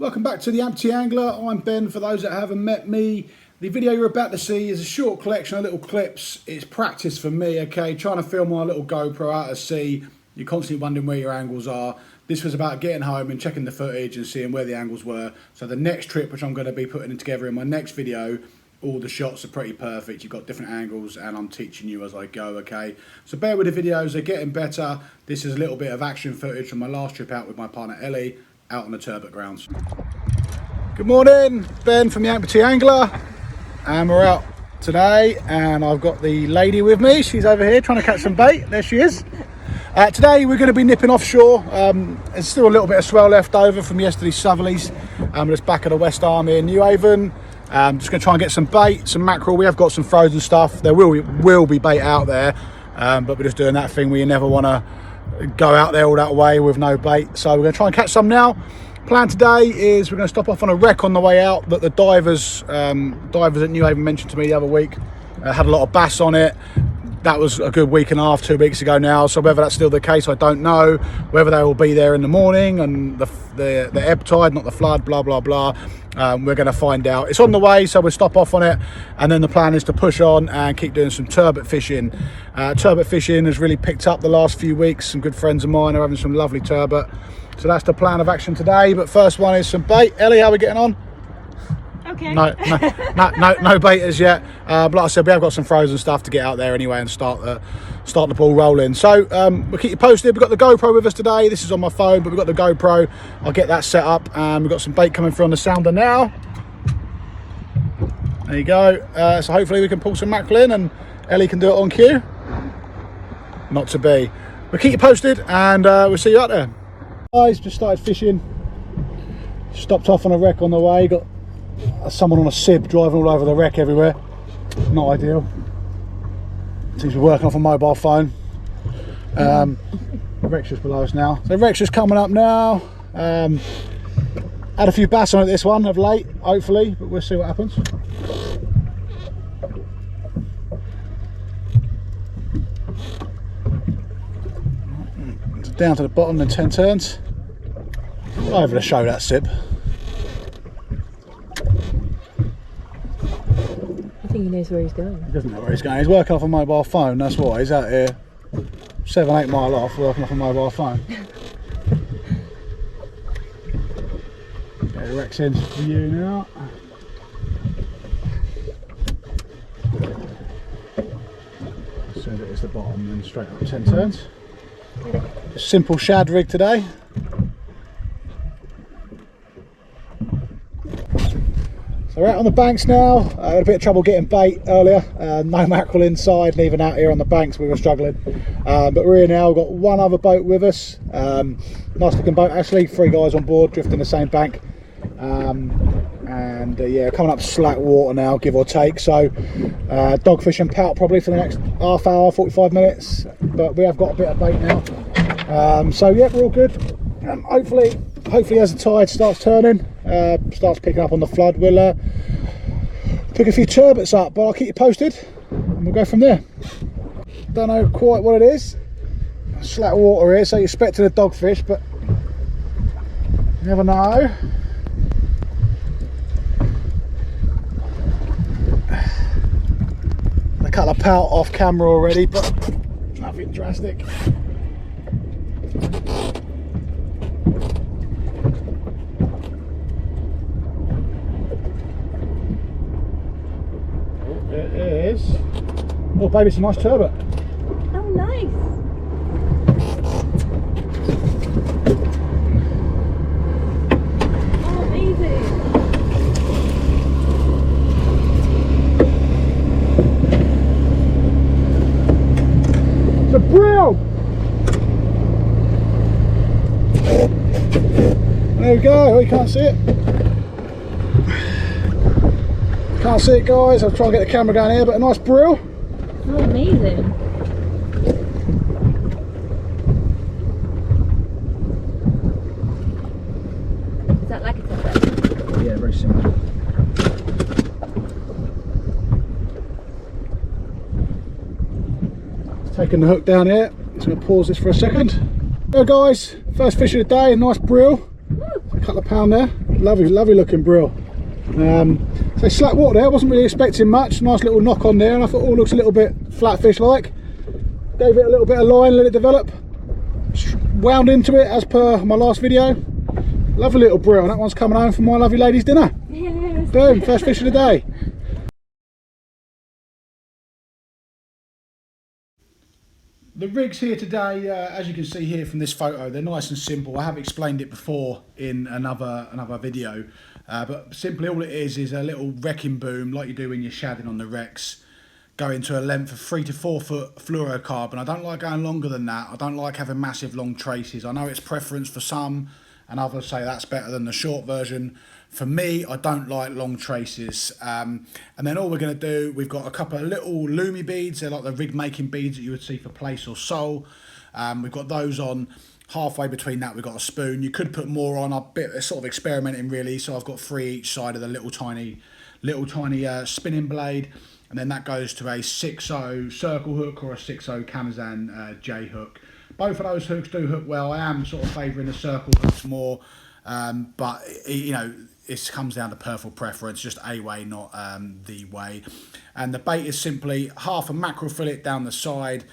Welcome back to the Amputee Angler. I'm Ben, for those that haven't met me. The video you're about to see is a short collection of little clips. It's practice for me, okay? Trying to film my little GoPro out at sea. You're constantly wondering where your angles are. This was about getting home and checking the footage and seeing where the angles were. So the next trip, which I'm going to be putting together in my next video, all the shots are pretty perfect. You've got different angles and I'm teaching you as I go, okay? So bear with the videos, they're getting better. This is a little bit of action footage from my last trip out with my partner Ellie, out on the Turbot grounds. Good morning, Ben from the Amputee Angler, and we're out today and I've got the lady with me. She's over here trying to catch some bait. There she is. Today we're going to be nipping offshore. There's still a little bit of swell left over from yesterday's southerlies. We're just back at the West Arm in Newhaven. Just going to try and get some bait, some mackerel. We have got some frozen stuff. There will be bait out there, but we're just doing that thing where you never want to go out there all that way with no bait. So we're going to try and catch some now. Plan today is we're going to stop off on a wreck on the way out that the divers at Newhaven mentioned to me the other week. Had a lot of bass on it. That was a good week and a half, 2 weeks ago now. So whether that's still the case, I don't know. Whether they will be there in the morning and the ebb tide, not the flood, blah, blah, blah. We're going to find out. It's on the way, so we'll stop off on it. And then the plan is to push on and keep doing some turbot fishing. Turbot fishing has really picked up the last few weeks. Some good friends of mine are having some lovely turbot. So that's the plan of action today. But first one is some bait. Ellie, how are we getting on? Okay. No bait as yet. But like I said, we have got some frozen stuff to get out there anyway and start the ball rolling. So we'll keep you posted. We've got the GoPro with us today. This is on my phone, but we've got the GoPro. I'll get that set up, and we've got some bait coming through on the sounder now. There you go. So hopefully we can pull some mackerel in, and Ellie can do it on cue. Not to be. We'll keep you posted, and we'll see you out there. Guys, just started fishing. Stopped off on a wreck on the way. Got someone on a sib driving all over the wreck everywhere. Not ideal. Seems to be working off a mobile phone. Wreck's just below us now. So wreck's just coming up now. Had a few bass on it this one of late, hopefully, but we'll see what happens. Down to the bottom and 10 turns. Over to show that sib. I think he knows where he's going. He doesn't know where he's going. He's working off a mobile phone, that's why. He's out here 7-8 mile off working off a mobile phone. Okay, the wreck's in for you now. So that is the bottom and straight up 10 turns. Simple shad rig today. So we're out on the banks now. Had a bit of trouble getting bait earlier. No mackerel inside, and even out here on the banks we were struggling. But we're here now. We've got one other boat with us. Nice looking boat actually. 3 guys on board drifting the same bank. Yeah, coming up slack water now, give or take. So dogfish and pout probably for the next half hour, 45 minutes. But we have got a bit of bait now. So yeah, we're all good. Hopefully as the tide starts turning, starts picking up on the flood, we'll pick a few turbots up, but I'll keep you posted and we'll go from there. Don't know quite what it is. Slack water here, so you're expecting a dogfish, but you never know. A couple of pout off camera already, but nothing drastic. It is. Oh baby, it's a nice turbot. Oh nice. Oh amazing. It's a brill. There we go. Oh, you can't see it. Can't see it, guys. I'll try and get the camera going here, but a nice brill. Oh, amazing. Is that like a turbot? Yeah, very similar. Taking the hook down here. Just going to pause this for a second. There, guys. First fish of the day. Nice brill. A couple of pound there. Lovely looking brill. So slack water there, I wasn't really expecting much. Nice little knock on there, and I thought, oh, looks a little bit flatfish like. Gave it a little bit of line, let it develop. Wound into it as per my last video. Lovely little brill, and that one's coming home for my lovely lady's dinner. Yes. Boom, first fish of the day. The rigs here today, as you can see here from this photo, they're nice and simple. I have explained it before in another video, but simply all it is a little wrecking boom like you do when you're shadding on the wrecks, going to a length of 3 to 4 foot fluorocarbon. I don't like going longer than that. I don't like having massive long traces. I know it's preference for some, and others say that's better than the short version. For me, I don't like long traces. And then all we're going to do, we've got a couple of little loomy beads. They're like the rig making beads that you would see for plaice or sole. We've got those on. Halfway between that, we've got a spoon. You could put more on. I'm sort of experimenting really. So I've got 3 each side of the little tiny spinning blade. And then that goes to a 6/0 circle hook or a 6/0 Kamazan J hook. Both of those hooks do hook well. I am sort of favouring the circle hooks more, but you know, it comes down to personal preference, just a way, not the way. And the bait is simply half a mackerel fillet down the side.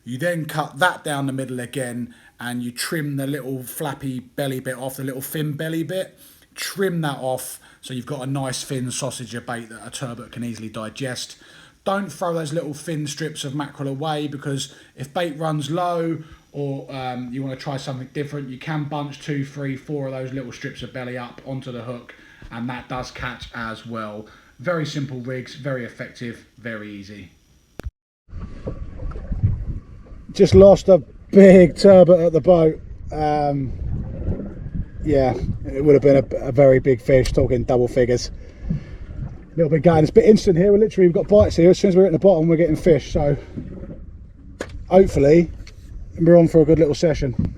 You then cut that down the middle again, and you trim the little flappy belly bit off, the little fin belly bit. Trim that off so you've got a nice thin sausage of bait that a turbot can easily digest. Don't throw those little thin strips of mackerel away, because if bait runs low or you want to try something different, you can bunch 2, 3, 4 of those little strips of belly up onto the hook, and that does catch as well. Very simple rigs, very effective, very easy. Just lost a big turbot at the boat. Yeah, it would have been a very big fish, talking double figures. A little bit gutted. It's a bit instant here. We've got bites here. As soon as we're at the bottom, we're getting fish. So hopefully we're on for a good little session.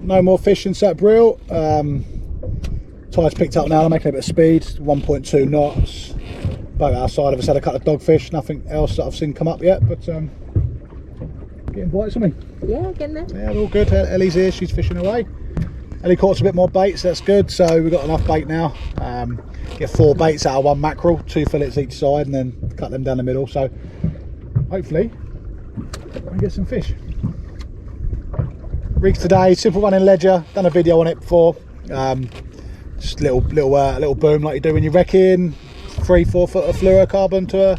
No more fish in that brill. Tide's picked up now. I'm making a bit of speed. 1.2 knots. Boat outside of us had a couple of dogfish. Nothing else that I've seen come up yet, but getting bites on me. Yeah, getting there. Yeah, all good. Ellie's here. She's fishing away. Ellie caught a bit more bait, so that's good. So we've got enough bait now. Get 4 baits out of 1 mackerel, 2 fillets each side, and then cut them down the middle. So hopefully we get some fish. Rigs today, simple running ledger. Done a video on it before. Just little boom like you do when you're wrecking. 3, 4 foot of fluorocarbon to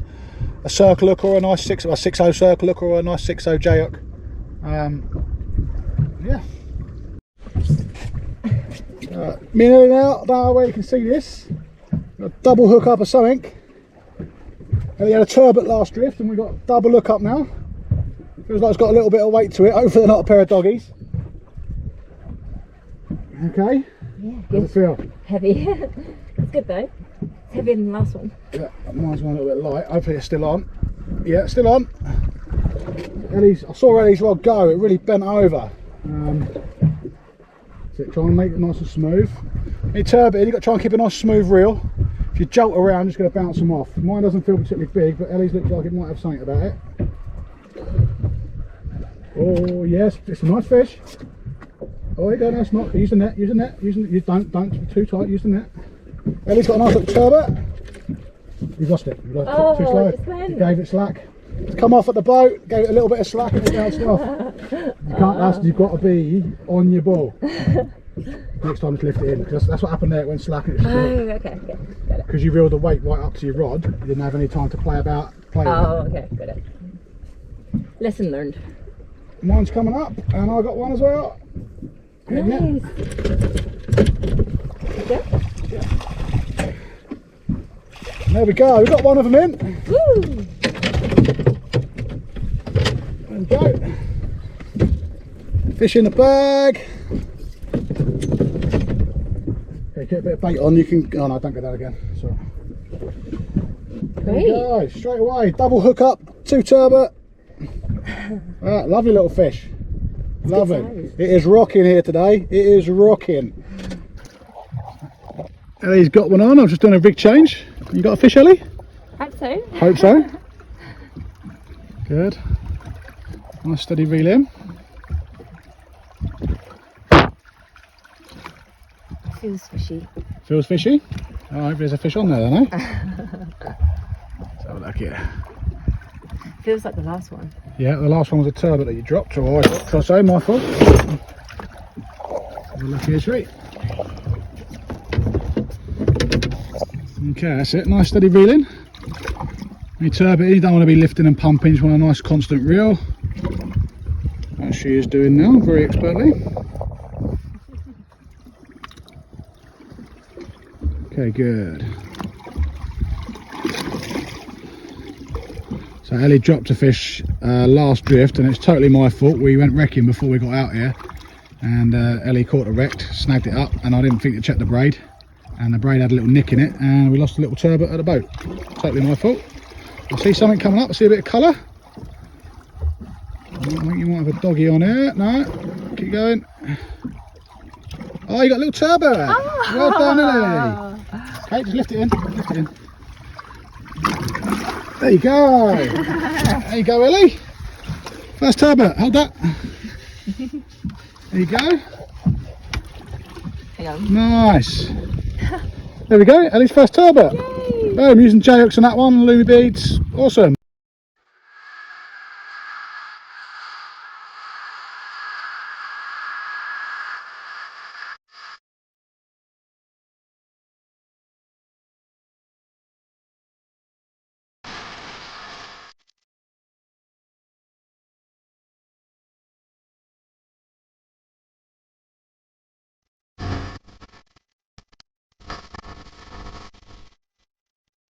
a circle hook or a nice 6/0 circle hook or a nice 6/0 J hook. Yeah. Me and Ellie now, I don't know where you can see this. Got a double hook up or something. Ellie had a turbot last drift, and we've got double hook up now. Feels like it's got a little bit of weight to it. Hopefully they're not a pair of doggies. Okay. Yeah, how does it feel? Heavy. It's good though. It's heavier than the last one. Yeah, mine's one a little bit light. Hopefully it's still on. Yeah, it's still on. I saw Ellie's rod go. It really bent over. So try and make it nice and smooth. In turbot, you've got to try and keep a nice smooth reel. If you jolt around, it's going to bounce them off. Mine doesn't feel particularly big, but Ellie's looks like it might have something about it. Oh yes, it's a nice fish. Oh, there you go, no, it's not. Use the net, use the net, don't be too tight, use the net. Ellie's got a nice little turbot. You've lost it. You've lost it too slow. You gave it slack. It's come off at the boat, gave it a little bit of slack, and it bounced off. You can't, you've got to be on your ball. Next time just lift it in, because that's what happened there. It went slack and it just okay, got it. Because you reeled the weight right up to your rod, you didn't have any time to play with it. Okay, got it. Lesson learned. Mine's coming up, and I got one as well. Nice. There we go, we've got one of them in. Woo! There we go. Fish in the bag. Okay, get a bit of bait on, you can, oh no, don't get that again, sorry. There we go, straight away, double hook up, 2 turbot. Right, lovely little fish. Lovely. It is rocking here today. It is rocking. Ellie's got one on. I'm just doing a rig change. You got a fish, Ellie? Hope so. Hope so. Good. Nice steady reel in. Feels fishy. Feels fishy? Oh, I hope there's a fish on there then, eh? Let's have a look here. Feels like the last one. Yeah, the last one was a turbot that you dropped, or I dropped, shall I say, my fault. Have a look here, sweet. Okay, that's it. Nice steady reeling. Any turbot, you don't want to be lifting and pumping, you just want a nice constant reel. As she is doing now, very expertly. Okay, good. So Ellie dropped a fish last drift, and it's totally my fault. We went wrecking before we got out here, and Ellie caught a wrecked, snagged it up, and I didn't think to check the braid, and the braid had a little nick in it, and we lost a little turbot at the boat. Totally my fault. I see something coming up. I see a bit of colour. I think you might have a doggy on here. No, keep going. Oh, you got a little turbot. Oh. Well done, Ellie. Okay, just lift it in. Lift it in. There you go. There you go, Ellie. First turbot. Hold that. There you go. Hang on. Nice. There we go. Ellie's first turbot. Boom. Using J hooks on that one. Loomy beads. Awesome.